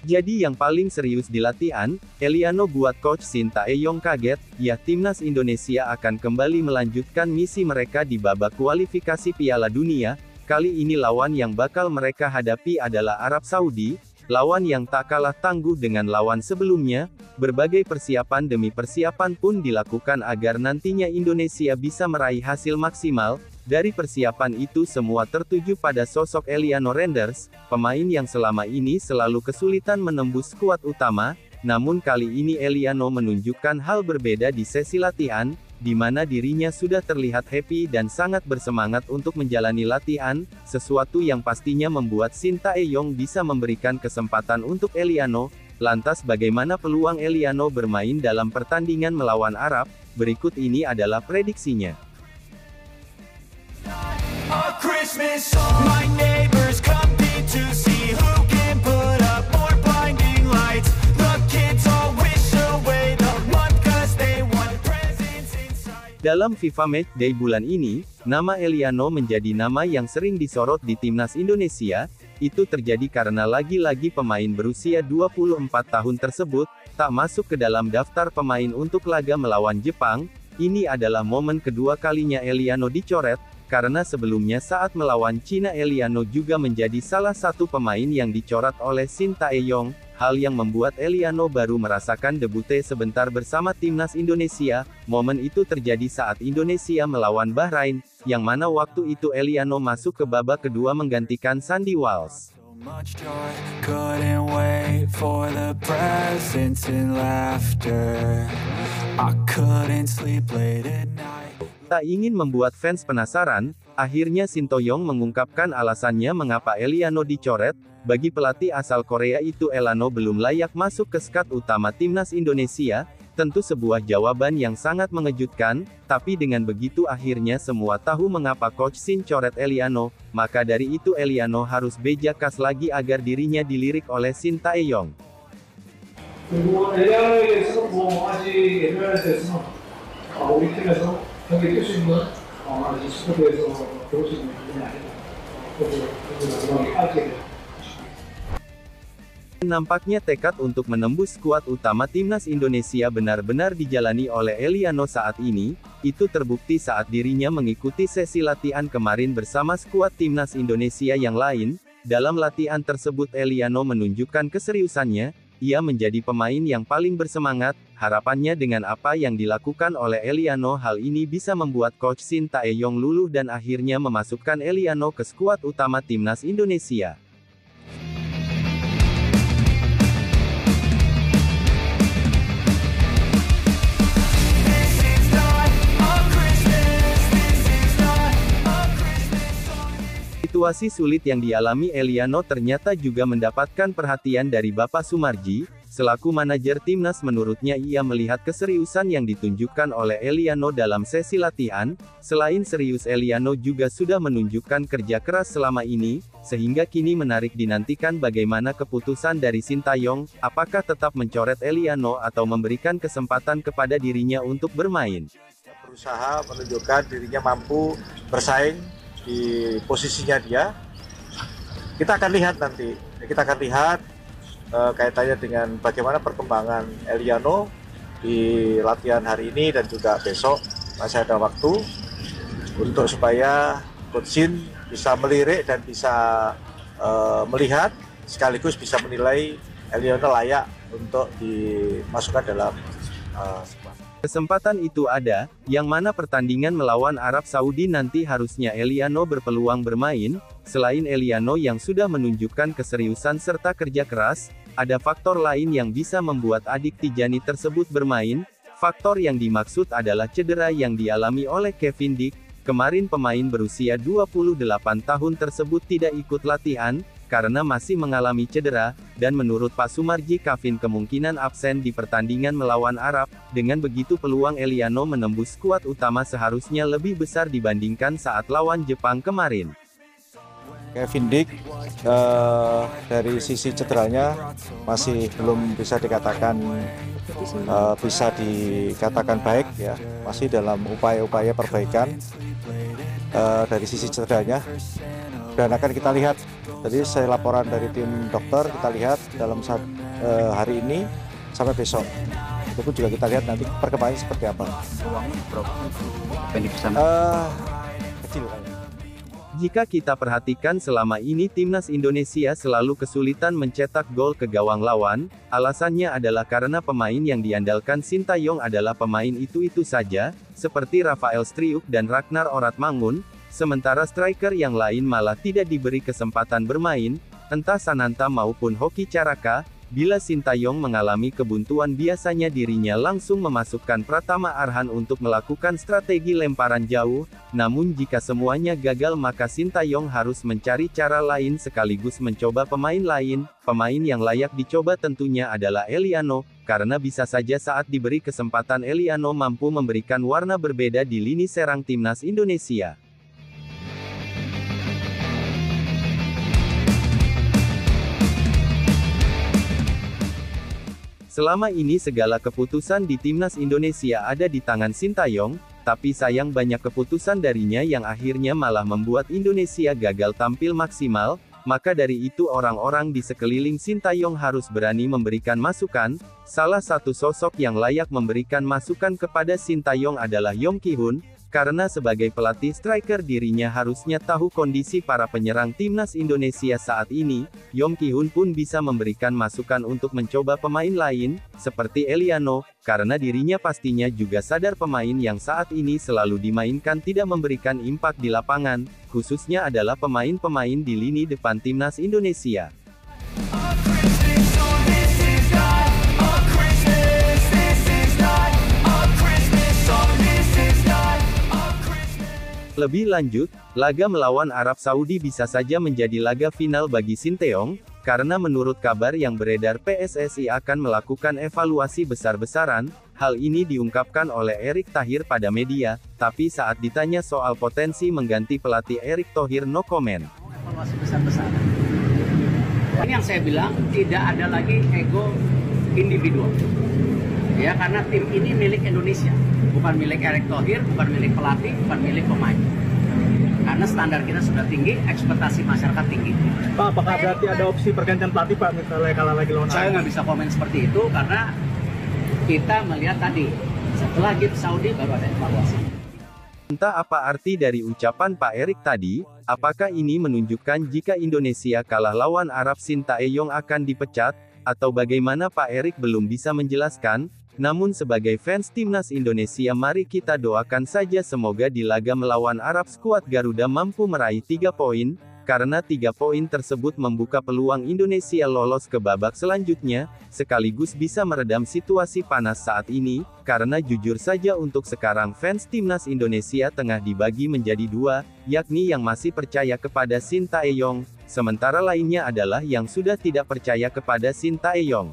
Jadi yang paling serius di latihan, Eliano buat Coach Shin Tae-yong kaget, ya timnas Indonesia akan kembali melanjutkan misi mereka di babak kualifikasi Piala Dunia. Kali ini lawan yang bakal mereka hadapi adalah Arab Saudi, lawan yang tak kalah tangguh dengan lawan sebelumnya. Berbagai persiapan demi persiapan pun dilakukan agar nantinya Indonesia bisa meraih hasil maksimal. Dari persiapan itu semua tertuju pada sosok Eliano Renders, pemain yang selama ini selalu kesulitan menembus skuad utama. Namun kali ini Eliano menunjukkan hal berbeda di sesi latihan, di mana dirinya sudah terlihat happy dan sangat bersemangat untuk menjalani latihan, sesuatu yang pastinya membuat Shin Tae-yong bisa memberikan kesempatan untuk Eliano. Lantas bagaimana peluang Eliano bermain dalam pertandingan melawan Arab? Berikut ini adalah prediksinya. Christmas song. My neighbors compete to see who can put up more blinding lights. The kids all wish away the month cause they want presents inside. Dalam FIFA Matchday bulan ini, nama Eliano menjadi nama yang sering disorot di timnas Indonesia. Itu terjadi karena lagi-lagi pemain berusia 24 tahun tersebut tak masuk ke dalam daftar pemain untuk laga melawan Jepang. Ini adalah momen kedua kalinya Eliano dicoret. Karena sebelumnya saat melawan Cina Eliano juga menjadi salah satu pemain yang dicoret oleh Shin Tae-yong, hal yang membuat Eliano baru merasakan debutnya sebentar bersama timnas Indonesia. Momen itu terjadi saat Indonesia melawan Bahrain, yang mana waktu itu Eliano masuk ke babak kedua menggantikan Sandy Walsh. Much joy, couldn't wait for the presents and laughter. I couldn't sleep late at night. Tak ingin membuat fans penasaran, akhirnya Shin Tae-yong mengungkapkan alasannya mengapa Eliano dicoret. Bagi pelatih asal Korea itu Eliano belum layak masuk ke skuad utama timnas Indonesia. Tentu sebuah jawaban yang sangat mengejutkan, tapi dengan begitu akhirnya semua tahu mengapa Coach Shin coret Eliano. Maka dari itu Eliano harus beja kas lagi agar dirinya dilirik oleh Shin Tae-yong. 그리고 LA에서 뭐 아직 MLS에서 우리 팀에서 경기 뛸 수 있는 아직 스쿼드에서 배울 수 있는 부분이 아니다. 그래서 마지막에 빠지게 됩니다. Nampaknya tekad untuk menembus skuad utama timnas Indonesia benar-benar dijalani oleh Eliano saat ini. Itu terbukti saat dirinya mengikuti sesi latihan kemarin bersama skuad timnas Indonesia yang lain. Dalam latihan tersebut Eliano menunjukkan keseriusannya. Ia menjadi pemain yang paling bersemangat. Harapannya dengan apa yang dilakukan oleh Eliano, hal ini bisa membuat Coach Shin Tae-yong luluh dan akhirnya memasukkan Eliano ke skuad utama timnas Indonesia. Situasi sulit yang dialami Eliano ternyata juga mendapatkan perhatian dari Bapak Sumarji, selaku manajer timnas. Menurutnya ia melihat keseriusan yang ditunjukkan oleh Eliano dalam sesi latihan. Selain serius, Eliano juga sudah menunjukkan kerja keras selama ini, sehingga kini menarik dinantikan bagaimana keputusan dari Shin Tae-yong, apakah tetap mencoret Eliano atau memberikan kesempatan kepada dirinya untuk bermain. Berusaha menunjukkan dirinya mampu bersaing di posisinya dia. Kita akan lihat nanti. Kita akan lihat kaitannya dengan bagaimana perkembangan Eliano di latihan hari ini dan juga besok. Masih ada waktu untuk supaya Coach Shin bisa melirik dan bisa melihat sekaligus bisa menilai Eliano layak untuk dimasukkan dalam squad. Kesempatan itu ada, yang mana pertandingan melawan Arab Saudi nanti harusnya Eliano berpeluang bermain. Selain Eliano yang sudah menunjukkan keseriusan serta kerja keras, ada faktor lain yang bisa membuat adik Tijani tersebut bermain. Faktor yang dimaksud adalah cedera yang dialami oleh Kevin Dick. Kemarin pemain berusia 28 tahun tersebut tidak ikut latihan, karena masih mengalami cedera, dan menurut Pak Sumarji Kevin kemungkinan absen di pertandingan melawan Arab. Dengan begitu peluang Eliano menembus skuad utama seharusnya lebih besar dibandingkan saat lawan Jepang kemarin. Kevin Dick dari sisi cederanya masih belum bisa dikatakan baik ya, masih dalam upaya-upaya perbaikan dari sisi cederanya. Dan akan kita lihat, tadi saya laporan dari tim dokter, kita lihat dalam hari ini sampai besok. Itu pun juga kita lihat nanti perkembangannya seperti apa. Kecil kan. Jika kita perhatikan selama ini timnas Indonesia selalu kesulitan mencetak gol ke gawang lawan, alasannya adalah karena pemain yang diandalkan Sintayong adalah pemain itu-itu saja, seperti Rafael Struijk dan Ragnar Oratmangun, sementara striker yang lain malah tidak diberi kesempatan bermain, entah Sananta maupun Hoki Caraka. Bila Sintayong mengalami kebuntuan biasanya dirinya langsung memasukkan Pratama Arhan untuk melakukan strategi lemparan jauh, namun jika semuanya gagal maka Sintayong harus mencari cara lain sekaligus mencoba pemain lain. Pemain yang layak dicoba tentunya adalah Eliano, karena bisa saja saat diberi kesempatan Eliano mampu memberikan warna berbeda di lini serang timnas Indonesia. Selama ini segala keputusan di timnas Indonesia ada di tangan Sintayong, tapi sayang banyak keputusan darinya yang akhirnya malah membuat Indonesia gagal tampil maksimal, maka dari itu orang-orang di sekeliling Sintayong harus berani memberikan masukan. Salah satu sosok yang layak memberikan masukan kepada Sintayong adalah Yong Ki-hun, karena sebagai pelatih striker dirinya harusnya tahu kondisi para penyerang timnas Indonesia saat ini. Yong Ki-hun pun bisa memberikan masukan untuk mencoba pemain lain, seperti Eliano, karena dirinya pastinya juga sadar pemain yang saat ini selalu dimainkan tidak memberikan impak di lapangan, khususnya adalah pemain-pemain di lini depan timnas Indonesia. Lebih lanjut, laga melawan Arab Saudi bisa saja menjadi laga final bagi Sintayong, karena menurut kabar yang beredar PSSI akan melakukan evaluasi besar-besaran. Hal ini diungkapkan oleh Erick Thohir pada media, tapi saat ditanya soal potensi mengganti pelatih Erick Thohir no comment. Evaluasi besar-besaran. Ini yang saya bilang, tidak ada lagi ego individual. Ya, karena tim ini milik Indonesia, bukan milik Erick Thohir, bukan milik pelatih, bukan milik pemain. Karena standar kita sudah tinggi, ekspektasi masyarakat tinggi. Pak, apakah berarti ada opsi pergantian pelatih Pak, misalnya kalah lagi lawan Saya nggak bisa komen seperti itu, karena kita melihat tadi, setelah game Saudi baru ada evaluasi. Entah apa arti dari ucapan Pak Erick tadi, apakah ini menunjukkan jika Indonesia kalah lawan Arab Sintayong akan dipecat, atau bagaimana Pak Erick belum bisa menjelaskan. Namun sebagai fans timnas Indonesia mari kita doakan saja semoga di laga melawan Arab skuad Garuda mampu meraih 3 poin, karena 3 poin tersebut membuka peluang Indonesia lolos ke babak selanjutnya, sekaligus bisa meredam situasi panas saat ini, karena jujur saja untuk sekarang fans timnas Indonesia tengah dibagi menjadi 2, yakni yang masih percaya kepada Sintayong, sementara lainnya adalah yang sudah tidak percaya kepada Sintayong.